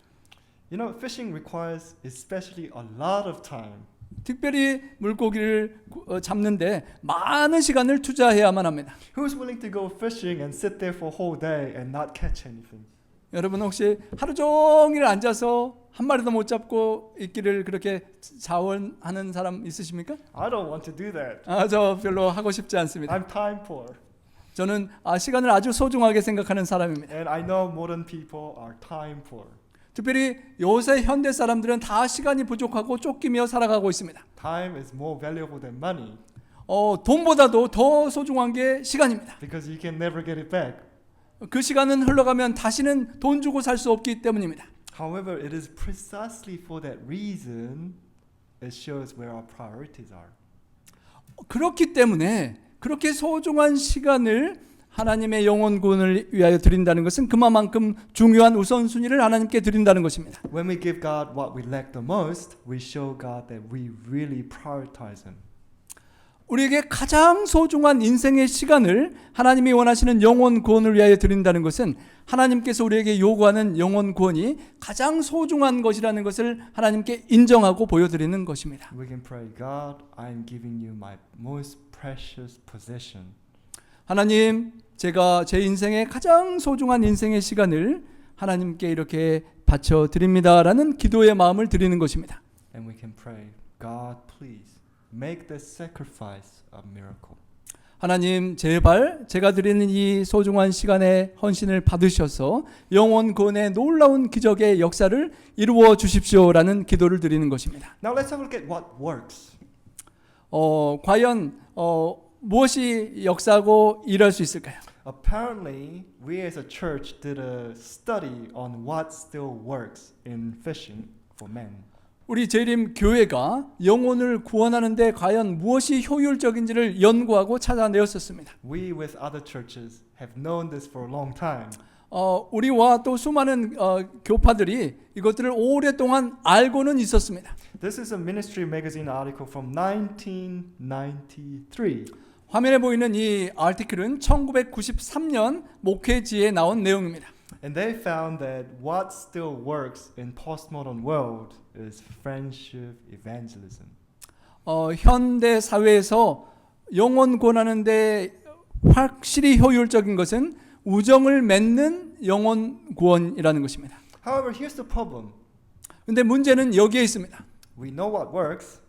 You know, fishing requires especially a lot of time. 특별히 물고기를 잡는데 많은 시간을 투자해야만 합니다. Who's willing to go fishing and sit there for a whole day and not catch anything? 여러분 혹시 하루 종일 앉아서 한 마리도 못 잡고 있기를 그렇게 자원하는 사람 있으십니까? I don't want to do that. 저 별로 하고 싶지 않습니다. I'm time poor. 저는 시간을 아주 소중하게 생각하는 사람입니다. And I know modern people are time poor. 특별히 요새 현대 사람들은 다 시간이 부족하고 쫓기며 살아가고 있습니다. Time is more valuable than money 돈보다도 더 소중한 게 시간입니다. because you can never get it back. 그 시간은 흘러가면 다시는 돈 주고 살 수 없기 때문입니다. However, it is precisely for that reason it shows where our priorities are. 그렇기 때문에 그렇게 소중한 시간을 하나님의 영혼 구원을 위하여 드린다는 것은 그만큼 중요한 우선순위를 하나님께 드린다는 것입니다. When we give God what we lack the most, we show God that we really prioritize Him. 우리에게 가장 소중한 인생의 시간을 하나님이 원하시는 영혼 구원을 위하여 드린다는 것은 하나님께서 우리에게 요구하는 영혼 구원이 가장 소중한 것이라는 것을 하나님께 인정하고 보여드리는 것입니다. We can pray, God, I'm giving you my most precious possession. 하나님, 제가 제 인생의 가장 소중한 인생의 시간을 하나님께 이렇게 바쳐 드립니다라는 기도의 마음을 드리는 것입니다. And we can pray, God, please make the sacrifice a miracle. 하나님, 제발 제가 드리는 이 소중한 시간의 헌신을 받으셔서 영혼 구원의 놀라운 기적의 역사를 이루어 주십시오라는 기도를 드리는 것입니다. Now let's have a look at what works. 과연 무엇이 역사하고 일할 수 있을까요? Apparently, we as a church did a study on what still works in fishing for men. 우리 재림 교회가 영혼을 구원하는 데 과연 무엇이 효율적인지를 연구하고 찾아내었었습니다. We with other churches have known this for a long time. 우리와 또 수많은 교파들이 이것들을 오랫동안 알고는 있었습니다. This is a ministry magazine article from 1993. 화면에 보이는 이 아티클은 1993년 목회지에 나온 내용입니다. And they found that what still works in postmodern world is friendship evangelism. 현대 사회에서 영혼 구원하는데 확실히 효율적인 것은 우정을 맺는 영혼 구원이라는 것입니다. However, here's the problem. 근데 문제는 여기에 있습니다. We know what works,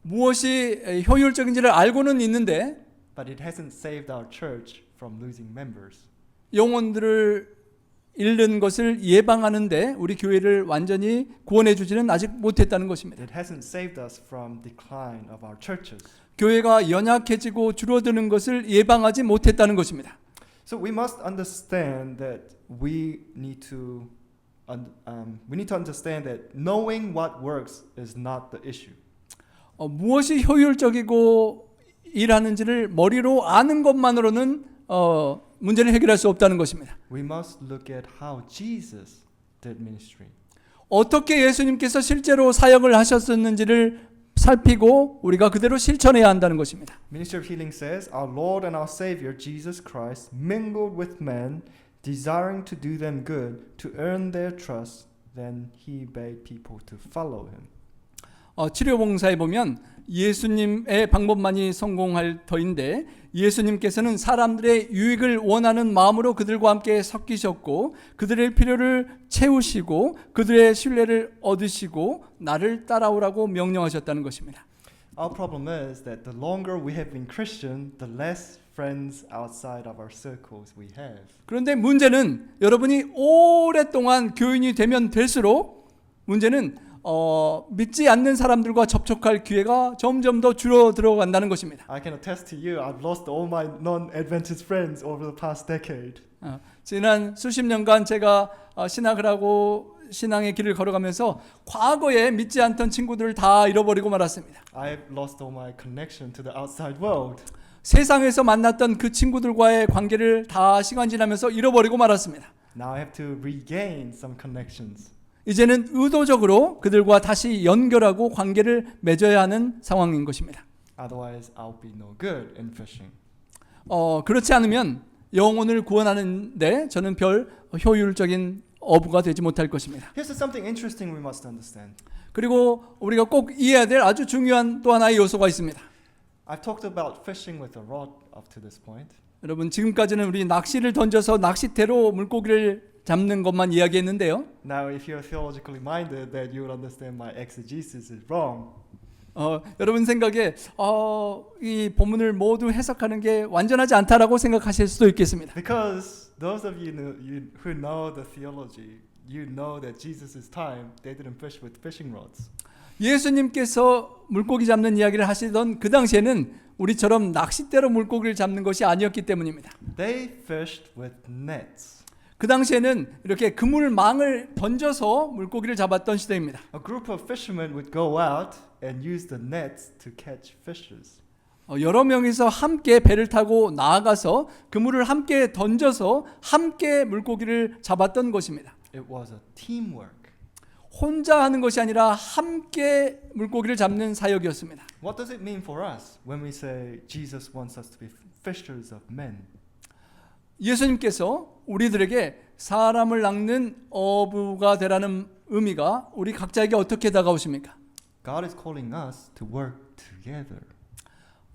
무엇이 효율적인지를 알고는 있는데 but it hasn't saved our church from losing members. 영혼들을 잃는 것을 예방하는데 우리 교회를 완전히 구원해 주지는 아직 못했다는 것입니다. It hasn't saved us from decline of our churches. 교회가 연약해지고 줄어드는 것을 예방하지 못했다는 것입니다. So we must understand that we need to understand that knowing what works is not the issue. 무엇이 효율적이고 일하는지를 머리로 아는 것만으로는 문제를 해결할 수 없다는 것입니다. We must look at how Jesus did ministry. 어떻게 예수님께서 실제로 사역을 하셨었는지를 살피고 우리가 그대로 실천해야 한다는 것입니다. Ministry of Healing says, Our Lord and our Savior Jesus Christ mingled with men, desiring to do them good, to earn their trust. Then he bade people to follow him. 치료봉사에 보면 예수님의 방법만이 성공할 터인데 예수님께서는 사람들의 유익을 원하는 마음으로 그들과 함께 섞이셨고 그들의 필요를 채우시고 그들의 신뢰를 얻으시고 나를 따라오라고 명령하셨다는 것입니다. Our problem is that the longer we have been Christian, the less friends outside of our circles we have. 그런데 문제는 여러분이 오랫동안 교인이 되면 될수록 문제는 믿지 않는 사람들과 접촉할 기회가 점점 더 줄어들어간다는 것입니다. I can attest to you, I've lost all my non-Adventist friends over the past decade. 지난 수십 년간 제가 신학을 하고 신앙의 길을 걸어가면서 과거에 믿지 않던 친구들을 다 잃어버리고 말았습니다. I've lost all my connection to the outside world. 세상에서 만났던 그 친구들과의 관계를 다 시간 지나면서 잃어버리고 말았습니다. Now I have to regain some connections. 이제는 의도적으로 그들과 다시 연결하고 관계를 맺어야 하는 상황인 것입니다. Otherwise, I'll be no good in fishing. 그렇지 않으면 영혼을 구원하는데 저는 별 효율적인 어부가 되지 못할 것입니다. Here's something interesting we must understand. 그리고 우리가 꼭 이해해야 될 아주 중요한 또 하나의 요소가 있습니다. I've talked about fishing with a rod up to this point. 여러분 지금까지는 우리 낚시를 던져서 낚싯대로 물고기를 잡는 것만 이야기했는데요. Now, if you're theologically minded, then you will understand my exegesis is wrong. 여러분 생각에 이 본문을 모두 해석하는 게 완전하지 않다라고 생각하실 수도 있겠습니다. Because those of you who know the theology, you know that Jesus' time they didn't fish with fishing rods. 예수님께서 물고기 잡는 이야기를 하시던 그 당시에는 우리처럼 낚싯대로 물고기를 잡는 것이 아니었기 때문입니다. They fished with nets. 그 당시에는 이렇게 그물망을 던져서 물고기를 잡았던 시대입니다. A group of fishermen would go out and use the nets to catch fishes. 여러 명이서 함께 배를 타고 나아가서 그물을 함께 던져서 함께 물고기를 잡았던 것입니다. It was a teamwork. 혼자 하는 것이 아니라 함께 물고기를 잡는 사역이었습니다. What does it mean for us when we say Jesus wants us to be fishers of men? 예수님께서 우리들에게 사람을 낚는 어부가 되라는 의미가 우리 각자에게 어떻게 다가오십니까? God is calling us to work together.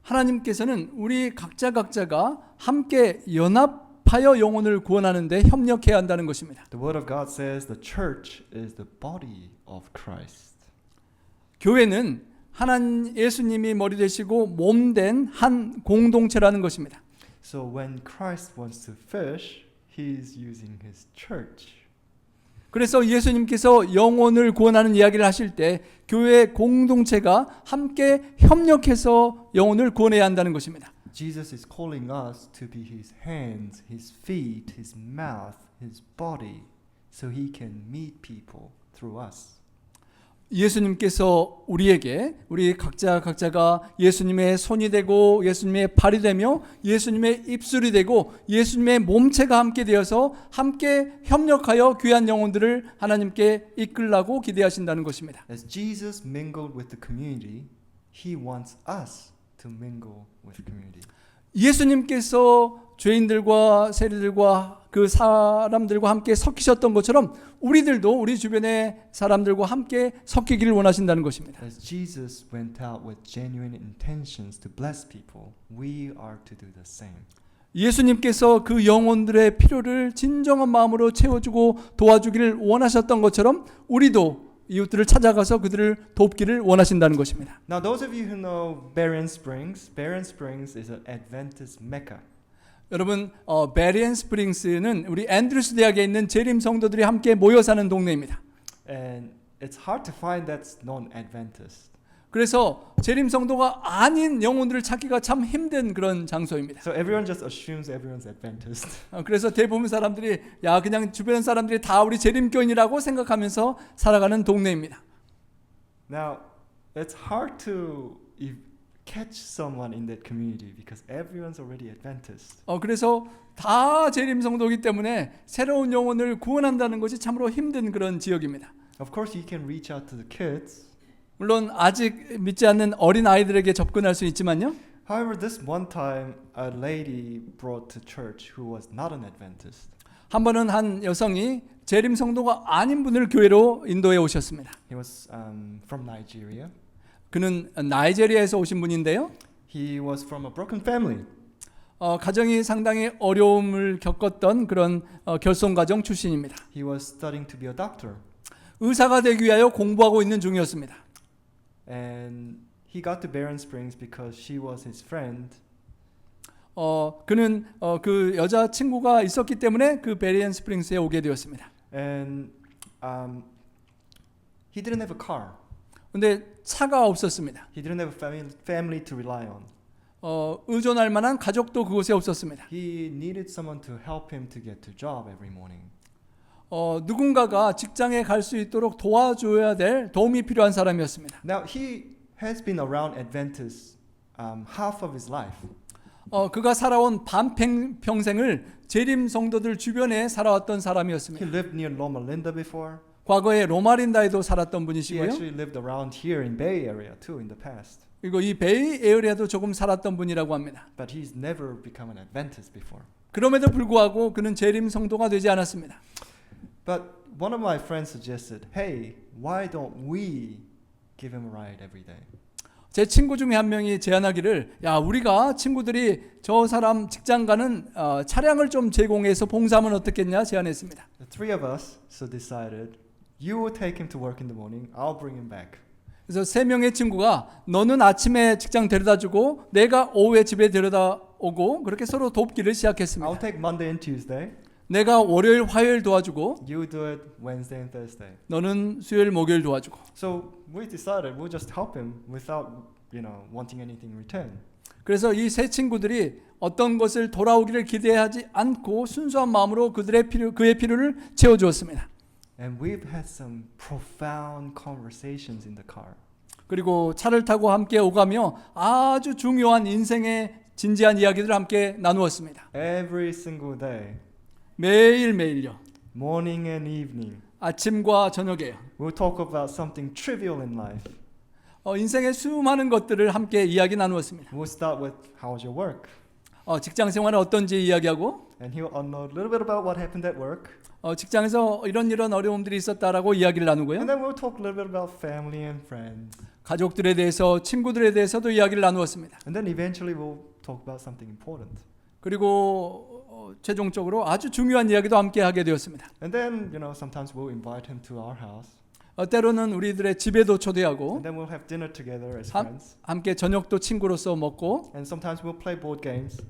하나님께서는 우리 각자가 함께 연합하여 영혼을 구원하는 데 협력해야 한다는 것입니다. The word of God says the church is the body of Christ. 교회는 예수님이 머리 되시고 몸된 한 공동체라는 것입니다. So when Christ wants to fish, he's using his church. 그래서 예수님께서 영혼을 구원하는 이야기를 하실 때 교회 공동체가 함께 협력해서 영혼을 구원해야 한다는 것입니다. Jesus is calling us to be his hands, his feet, his mouth, his body, so he can meet people through us. 예수님께서 우리에게 우리 각자가 예수님의 손이 되고 예수님의 발이 되며 예수님의 입술이 되고 예수님의 몸체가 함께 되어서 함께 협력하여 귀한 영혼들을 하나님께 이끌라고 기대하신다는 것입니다. As Jesus mingled with the community, He wants us to mingle with the community. 예수님께서 죄인들과 세리들과 그 사람들과 함께 섞이셨던 것처럼 우리들도 우리 주변의 사람들과 함께 섞이기를 원하신다는 것입니다. As Jesus went out with genuine intentions to bless people, we are to do the same. 예수님께서 그 영혼들의 필요를 진정한 마음으로 채워주고 도와주기를 원하셨던 것처럼 우리도 이웃들을 찾아가서 그들을 돕기를 원하신다는 것입니다. Now, those of you who know Berrien Springs is an Adventist Mecca. 여러분, 베리엔 스프링스는 우리 앤드루스 대학에 있는 재림 성도들이 함께 모여 사는 동네입니다. And it's hard to find that's non-Adventist. 그래서 재림 성도가 아닌 영혼들을 찾기가 참 힘든 그런 장소입니다. So everyone just assumes everyone's Adventist. 그래서 대부분 사람들이 야 그냥 주변 사람들이 다 우리 재림교인이라고 생각하면서 살아가는 동네입니다. Now, it's hard to catch someone in that community because everyone's already Adventist. 그래서 다 재림 성도이기 때문에 새로운 영혼을 구원한다는 것이 참으로 힘든 그런 지역입니다. Of course, you can reach out to the kids. 물론 아직 믿지 않는 어린 아이들에게 접근할 수 있지만요. However, this one time, a lady brought to church who was not an Adventist. 한 번은 한 여성이 재림 성도가 아닌 분을 교회로 인도해 오셨습니다. He was from Nigeria. 그는 나이지리아에서 오신 분인데요. He was from a broken family. 가정이 상당히 어려움을 겪었던 그런 결손 가정 출신입니다. He was studying to be a doctor. 의사가 되기 위하여 공부하고 있는 중이었습니다. And he got to Berrien Springs because she was his friend. 그는 그 여자 친구가 있었기 때문에 그 베리엔 스프링스에 오게 되었습니다. And he didn't have a car. 근데 차가 없었습니다. He didn't have a family to rely on. 의존할 만한 가족도 그곳에 없었습니다. He needed someone to help him to get to job every morning. 누군가가 직장에 갈 수 있도록 도와줘야 될 도움이 필요한 사람이었습니다. Now he has been around Adventists half of his life. 그가 살아온 반평생을 재림 성도들 주변에 살아왔던 He 사람이었습니다. lived near Loma Linda before. 과거에 로마린다에도 살았던 He 분이시고요. actually lived around here in Bay Area too in the past. 그리고 이 베이 에어리아도 조금 살았던 분이라고 합니다. But he's never become an Adventist before. 그럼에도 불구하고 그는 재림 성도가 되지 않았습니다. But one of my friends suggested, hey, why don't we give him a ride every day? 제 친구 중에 한 명이 제안하기를 야 우리가 친구들이 저 사람 직장 가는 차량을 좀 제공해서 봉사하면 어떻겠냐 제안했습니다. The three of us so decided, you will take him to work in the morning, I'll bring him back. 그래서 세 명의 친구가 너는 아침에 직장 데려다주고 내가 오후에 집에 데려다 오고 그렇게 서로 돕기를 시작했습니다. I'll take Monday and Tuesday. 내가 월요일 화요일 도와주고 You do it Wednesday and Thursday. 너는 수요일 목요일 도와주고. So we decided we'll just help him without, wanting anything in return. 그래서 이 세 친구들이 어떤 것을 돌아오기를 기대하지 않고 순수한 마음으로 그의 필요를 채워주었습니다. And we've had some profound conversations in the car. 그리고 차를 타고 함께 오가며 아주 중요한 인생의 진지한 이야기들을 함께 나누었습니다. Every single day, 매일매일요. morning and evening, 아침과 저녁에 we'll talk about something trivial in life. 인생의 수많은 것들을 함께 이야기 나누었습니다. We'll start with, how's your work? 직장 생활은 어떤지 이야기하고 And he'll unload a little bit about what happened at work. 직장에서 이런 어려움들이 있었다라고 이야기를 나누고요. And then we'll talk a little bit about family and friends. 가족들에 대해서 친구들에 대해서도 이야기를 나누었습니다. And then eventually we'll talk about something important. 그리고 최종적으로 아주 중요한 이야기도 함께 하게 되었습니다. And then, sometimes we'll invite him to our house. 때로는 우리들의 집에도 초대하고 And then we'll have dinner together as 함- friends. 함께 저녁도 친구로서 먹고 And sometimes we'll play board games.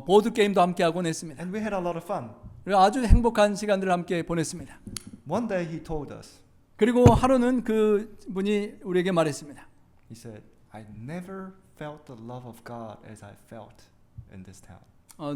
보드 게임도 함께 하곤 했습니다. And we had a lot of fun. 그리고 아주 행복한 시간들을 함께 보냈습니다. One day he told us, 그리고 하루는 그 분이 우리에게 말했습니다. he said, I never felt the love of God as I felt in this town.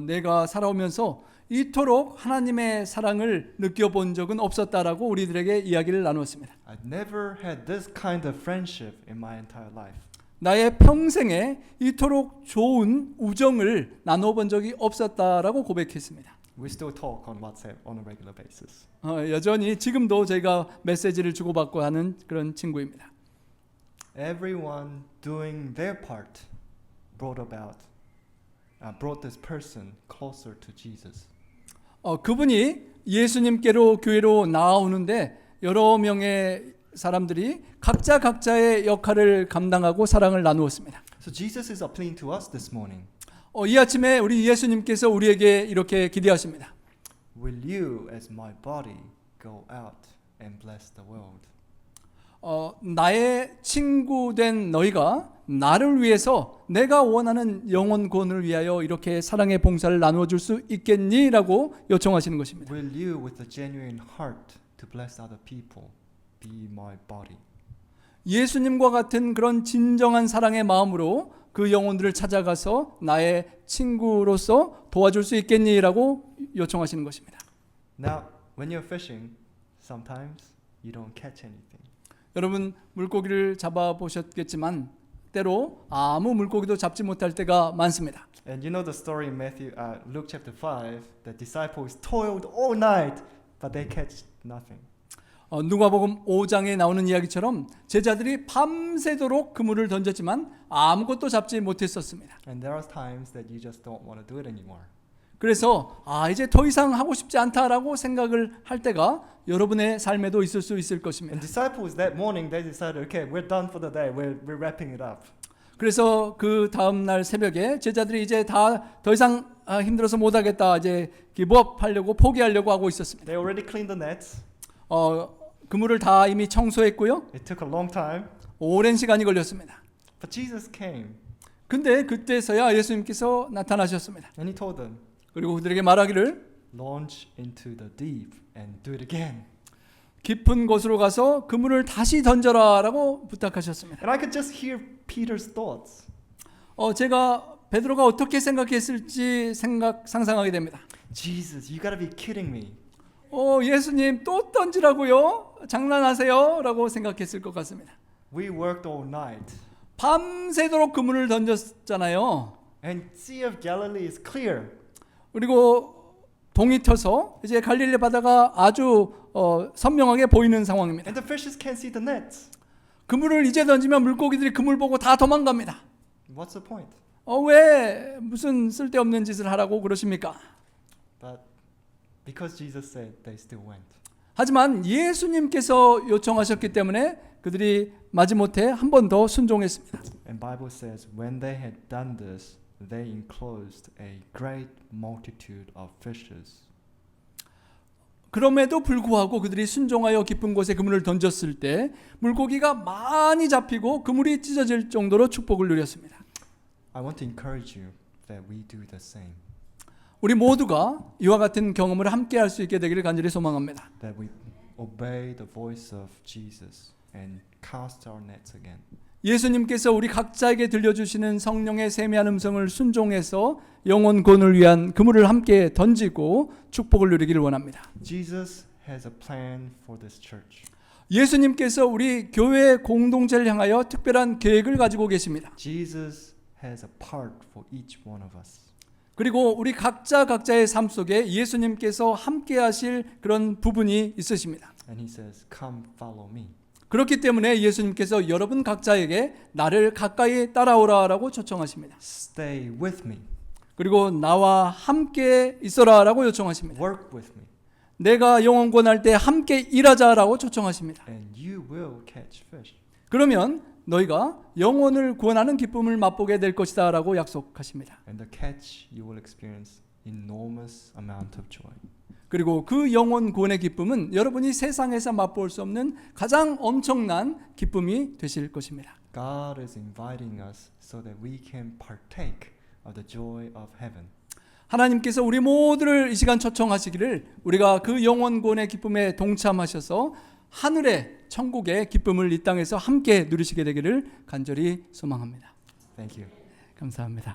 내가 살아오면서 이토록 하나님의 사랑을 느껴본 적은 없었다라고 우리들에게 이야기를 나누었습니다. I never had this kind of friendship in my entire life. 나의 평생에 이토록 좋은 우정을 나눠본 적이 없었다라고 고백했습니다. We still talk on WhatsApp on a regular basis. 여전히 지금도 저희가 메시지를 주고받고 하는 그런 친구입니다. Everyone doing their part brought this person closer to Jesus. 그분이 예수님께로 교회로 나아오는데 여러 명의 사람들이 각자 각자의 역할을 감당하고 사랑을 나누었습니다. So Jesus is appealing to us this morning. 이 아침에 우리 예수님께서 우리에게 이렇게 기대하십니다. Will you, as my body, go out and bless the world? 나의 친구된 너희가 나를 위해서 내가 원하는 영혼 구원을 위하여 이렇게 사랑의 봉사를 나누어 줄 수 있겠니?라고 요청하시는 것입니다. Will you, with a genuine heart to bless other people, be my body? 예수님과 같은 그런 진정한 사랑의 마음으로 그 영혼들을 찾아가서 나의 친구로서 도와줄 수 있겠니?라고 요청하시는 것입니다. Now, when you're fishing, sometimes you don't catch anything. 여러분 물고기를 잡아 보셨겠지만 때로 아무 물고기도 잡지 못할 때가 많습니다. And you know the story in Luke chapter 5, the disciples toiled all night, but they catch nothing. 누가복음 5장에 나오는 이야기처럼 제자들이 밤새도록 그물을 던졌지만 아무것도 잡지 못했었습니다. And there are times that you just don't want to do it anymore. 그래서 이제 더 이상 하고 싶지 않다라고 생각을 할 때가 여러분의 삶에도 있을 수 있을 것입니다. And disciples that morning they decided, okay, we're done for the day. We're wrapping it up. 그래서 그 다음 날 새벽에 제자들이 이제 다 더 이상 힘들어서 못 하겠다. 이제 기부업하려고 포기하려고 하고 있었습니다. They already cleaned the nets. 그물을 다 이미 청소했고요. It took a long time. 오랜 시간이 걸렸습니다. But Jesus came. 근데 그때서야 예수님께서 나타나셨습니다. And he told them, 그리고 그들에게 말하기를 launch into the deep and do it again. 깊은 곳으로 가서 그물을 다시 던져라라고 부탁하셨습니다. And I could just hear Peter's thoughts. 제가 베드로가 어떻게 생각했을지 상상하게 됩니다. Jesus, you gotta be kidding me. 예수님 또 던지라고요? 장난하세요? 라고 생각했을 것 같습니다. We worked all night. 밤새도록 그물을 던졌잖아요. And Sea of Galilee is clear. 그리고 동이 터서 이제 갈릴리 바다가 아주 선명하게 보이는 상황입니다. And the fishes can't see the nets. 그물을 이제 던지면 물고기들이 그물 보고 다 도망갑니다. What's the point? 왜 무슨 쓸데없는 짓을 하라고 그러십니까? But because Jesus said, they still went. 하지만 예수님께서 요청하셨기 때문에 그들이 마지못해 한 번 더 순종했습니다. And Bible says, when they had done this, they enclosed a great multitude of fishes. 그럼에도 불구하고 그들이 순종하여 깊은 곳에 그물을 던졌을 때 물고기가 많이 잡히고 그물이 찢어질 정도로 축복을 누렸습니다. I want to encourage you that we do the same. 우리 모두가 이와 같은 경험을 함께 할 수 있게 되기를 간절히 소망합니다. That we obey the voice of Jesus and cast our nets again. 예수님께서 우리 각자에게 들려주시는 성령의 세미한 음성을 순종해서 영혼 구원을 위한 그물을 함께 던지고 축복을 누리기를 원합니다. Jesus has a plan for this church. 예수님께서 우리 교회 공동체를 향하여 특별한 계획을 가지고 계십니다. Jesus has a part for each one of us. 그리고 우리 각자의 삶 속에 예수님께서 함께 하실 그런 부분이 있으십니다. And he says, come follow me. 그렇기 때문에 예수님께서 여러분 각자에게 나를 가까이 따라오라라고 초청하십니다. Stay with me. 그리고 나와 함께 있어라라고 요청하십니다. Work with me. 내가 영혼 구원할 때 함께 일하자라고 초청하십니다. And you will catch fish. 그러면 너희가 영혼을 구원하는 기쁨을 맛보게 될 것이다라고 약속하십니다. And the catch you will experience enormous amount of joy. 그리고 그 영혼 구원의 기쁨은 여러분이 세상에서 맛볼 수 없는 가장 엄청난 기쁨이 되실 것입니다. God is inviting us so that we can partake of the joy of heaven. 하나님께서 우리 모두를 이 시간 초청하시기를 우리가 그 영혼 구원의 기쁨에 동참하셔서 하늘의 천국의 기쁨을 이 땅에서 함께 누리시게 되기를 간절히 소망합니다. Thank you. 감사합니다.